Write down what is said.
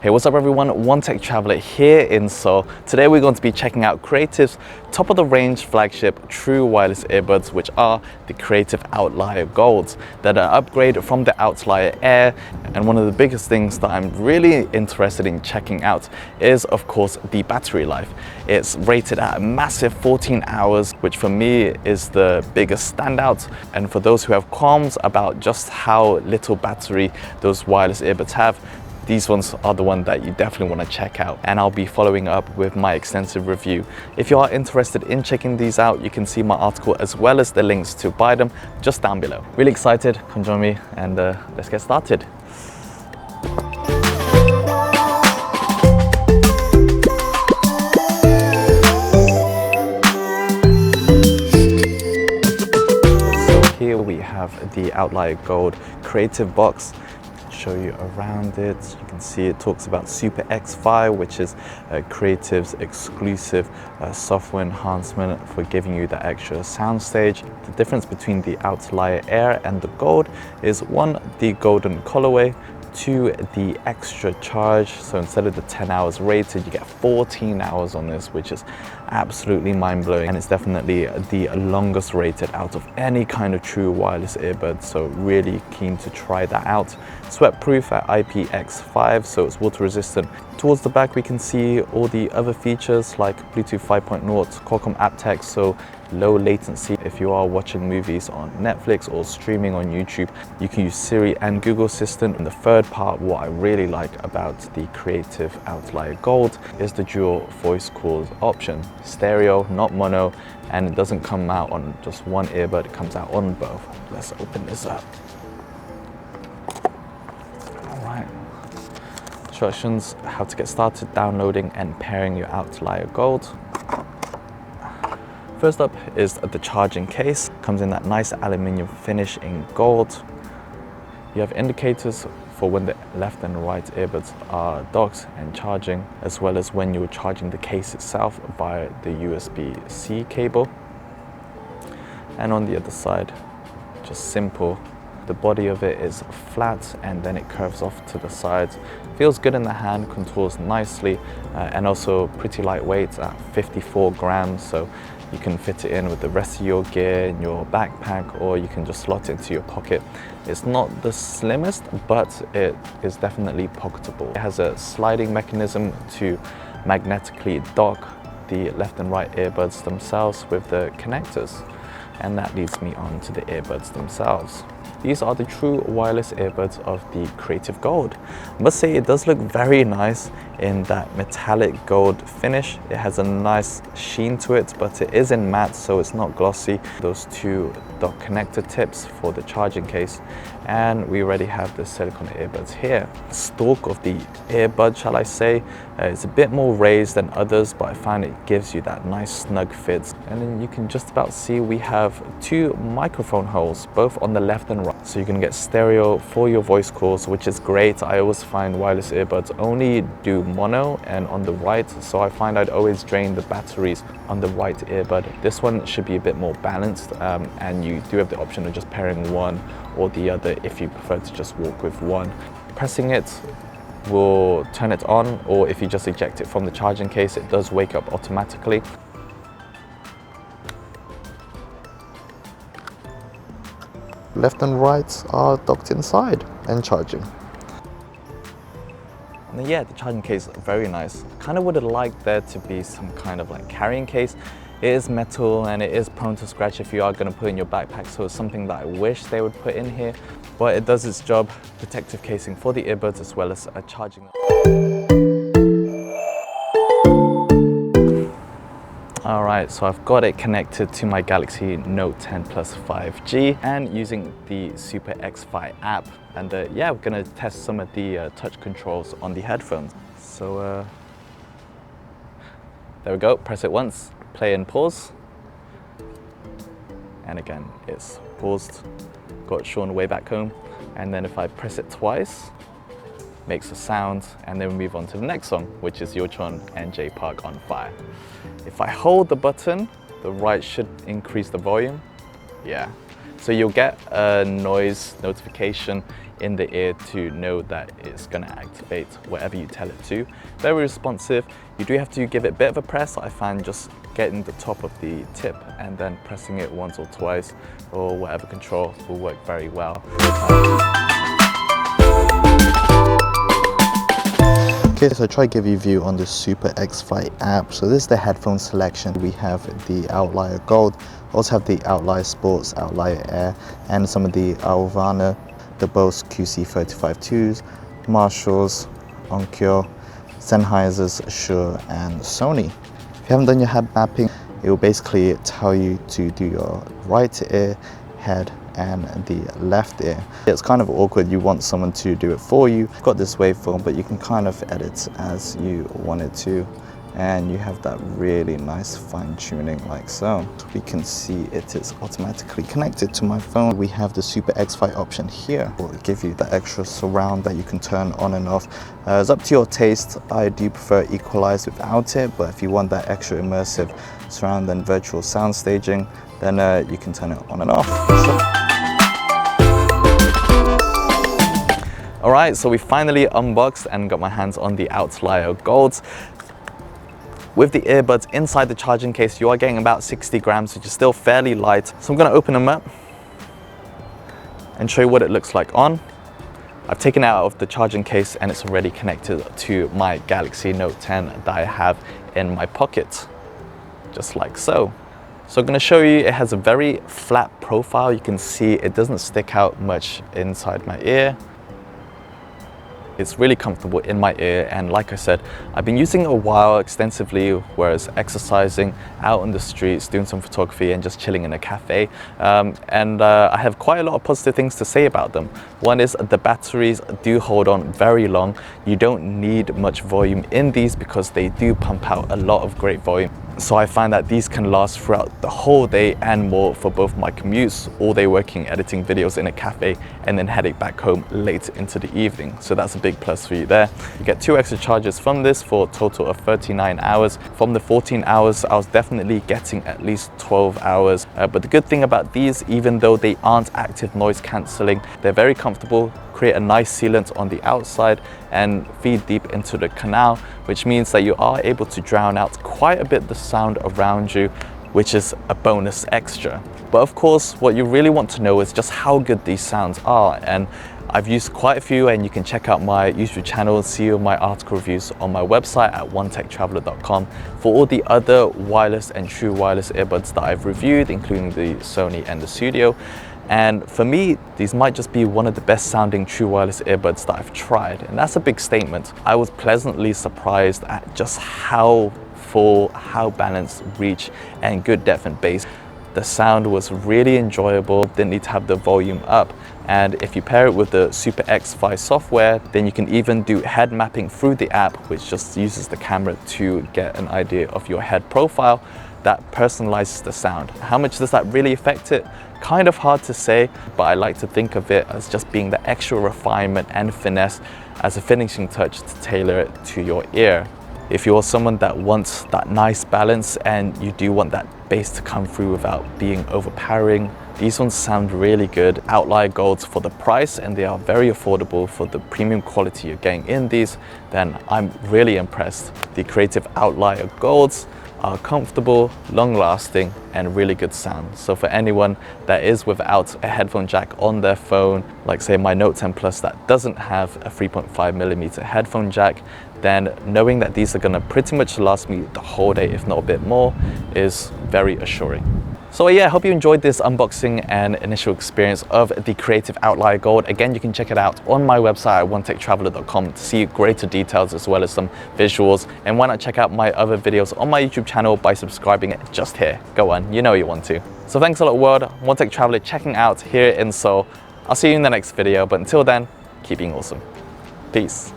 Hey, what's up everyone? One Tech Traveler here in Seoul. Today we're going to be checking out Creative's top of the range flagship true wireless earbuds, which are the Creative Outlier Golds. They're an upgrade from the Outlier Air, and one of the biggest things that I'm really interested in checking out is of course the battery life. It's rated at a massive 14 hours, which for me is the biggest standout. And for those who have qualms about just how little battery those wireless earbuds have, these ones are the one that you definitely want to check out, and I'll be following up with my extensive review. If you are interested in checking these out, you can see my article as well as the links to buy them just down below. Really excited, come join me and let's get started. So here we have the Outlier Gold Creative Box. Show you around it. You can see it talks about Super X5, which is Creative's exclusive software enhancement for giving you that extra soundstage. The difference between the Outlier Air and the Gold is one, the golden colorway, two, the extra charge. So instead of the 10 hours rated, you get 14 hours on this, which is absolutely mind-blowing, and it's definitely the longest rated out of any kind of true wireless earbud, so really keen to try that out. Sweat proof at IPX5, so it's water resistant. Towards the back we can see all the other features like Bluetooth 5.0, Qualcomm aptX, so low latency. If you are watching movies on Netflix or streaming on YouTube, you can use Siri and Google Assistant. And the third part, what I really like about the Creative Outlier Gold, is the dual voice calls option. Stereo, not mono, and it doesn't come out on just one earbud, it comes out on both. Let's open this up. All right. Instructions, how to get started downloading and pairing your Outlier Gold. First up is the charging case. Comes in that nice aluminium finish in gold. You have indicators for when the left and right earbuds are docked and charging, as well as when you're charging the case itself via the USB-C cable. And on the other side, just simple. The body of it is flat and then it curves off to the sides. Feels good in the hand, contours nicely, and also pretty lightweight at 54 grams. So you can fit it in with the rest of your gear in your backpack, or you can just slot it into your pocket. It's not the slimmest, but it is definitely pocketable. It has a sliding mechanism to magnetically dock the left and right earbuds themselves with the connectors. And that leads me on to the earbuds themselves. These are the true wireless earbuds of the Creative Gold. I must say it does look very nice in that metallic gold finish. It has a nice sheen to it, but it is in matte, so it's not glossy. Those two dock connector tips for the charging case, and we already have the silicone earbuds here. The stalk of the earbud, shall I say, is a bit more raised than others, but I find it gives you that nice snug fit. And then you can just about see we have two microphone holes, both on the left and right. So you can get stereo for your voice calls, which is great. I always find wireless earbuds only do mono and on the right, so I find I'd always drain the batteries on the right earbud. This one should be a bit more balanced, and you do have the option of just pairing one or the other if you prefer to just walk with one. Pressing it will turn it on, or if you just eject it from the charging case, it does wake up automatically. Left and right are docked inside and charging. And then, yeah, the charging case is very nice. Kind of would have liked there to be some kind of like carrying case. It is metal and it is prone to scratch if you are going to put in your backpack, so it's something that I wish they would put in here. But it does its job, protective casing for the earbuds as well as a charging. All right, so I've got it connected to my Galaxy Note 10 Plus 5G and using the Super X5 app. And yeah, we're gonna test some of the touch controls on the headphones. So there we go, press it once, play and pause. And again, it's paused, got Sean way back home. And then if I press it twice, makes a sound, and then we move on to the next song, which is Yochon and J Park on Fire. If I hold the button, the right should increase the volume. Yeah, So you'll get a noise notification in the ear to know that it's going to activate whatever you tell it to. Very responsive. You do have to give it a bit of a press. I find just getting the top of the tip and then pressing it once or twice or whatever control will work very well. Okay, so I try to give you a view on the Super X-Fi app. So this is the headphone selection. We have the Outlier Gold, also have the Outlier Sports, Outlier Air, and some of the Alvana, the Bose QC35-2s, Marshalls, Onkyo, Sennheiser's, Shure, and Sony. If you haven't done your head mapping, it will basically tell you to do your right ear, head, and the left ear. It's kind of awkward. You want someone to do it for you. You've got this waveform, but you can kind of edit as you want it to. And you have that really nice fine tuning like so. We can see it is automatically connected to my phone. We have the Super X-Fi option here. It will give you the extra surround that you can turn on and off. It's up to your taste. I do prefer equalize without it, but if you want that extra immersive surround and virtual sound staging, then you can turn it on and off. Alright, so we finally unboxed and got my hands on the Outlier Golds. With the earbuds inside the charging case, you are getting about 60 grams, which is still fairly light. So I'm going to open them up and show you what it looks like on. I've taken it out of the charging case and it's already connected to my Galaxy Note 10 that I have in my pocket, just like so. So I'm going to show you, it has a very flat profile. You can see it doesn't stick out much inside my ear. It's really comfortable in my ear, and like I said, I've been using it a while extensively, whereas exercising out on the streets, doing some photography and just chilling in a cafe. I have quite a lot of positive things to say about them. One is the batteries do hold on very long. You don't need much volume in these because they do pump out a lot of great volume. So I find that these can last throughout the whole day and more for both my commutes, all day working, editing videos in a cafe, and then heading back home late into the evening. So that's a big plus for you there. You get 2 extra charges from this for a total of 39 hours. From the 14 hours, I was definitely getting at least 12 hours. But the good thing about these, even though they aren't active noise cancelling, they're very comfortable, create a nice sealant on the outside and feed deep into the canal, which means that you are able to drown out quite a bit the sound around you, which is a bonus extra. But of course, what you really want to know is just how good these sounds are. And I've used quite a few, and you can check out my YouTube channel and see all my article reviews on my website at onetechtraveler.com for all the other wireless and true wireless earbuds that I've reviewed, including the Sony and the Studio. And for me, these might just be one of the best sounding true wireless earbuds that I've tried. And that's a big statement. I was pleasantly surprised at just how full, how balanced reach and good depth and bass. The sound was really enjoyable, didn't need to have the volume up. And if you pair it with the Super X-Fi software, then you can even do head mapping through the app, which just uses the camera to get an idea of your head profile. That personalizes the sound. How much does that really affect it? Kind of hard to say, but I like to think of it as just being the extra refinement and finesse as a finishing touch to tailor it to your ear. If you're someone that wants that nice balance and you do want that bass to come through without being overpowering, these ones sound really good. Outlier Golds for the price, and they are very affordable for the premium quality you're getting in these, then I'm really impressed. The Creative Outlier Golds are comfortable, long-lasting, and really good sound. So for anyone that is without a headphone jack on their phone, like say my Note 10 Plus that doesn't have a 3.5mm headphone jack, then knowing that these are gonna pretty much last me the whole day, if not a bit more, is very assuring. So yeah, I hope you enjoyed this unboxing and initial experience of the Creative Outlier Gold. Again, you can check it out on my website at onetechtraveler.com to see greater details as well as some visuals. And why not check out my other videos on my YouTube channel by subscribing just here. Go on, you know you want to. So thanks a lot, world. One Tech Traveler checking out here in Seoul. I'll see you in the next video, but until then, keep being awesome. Peace.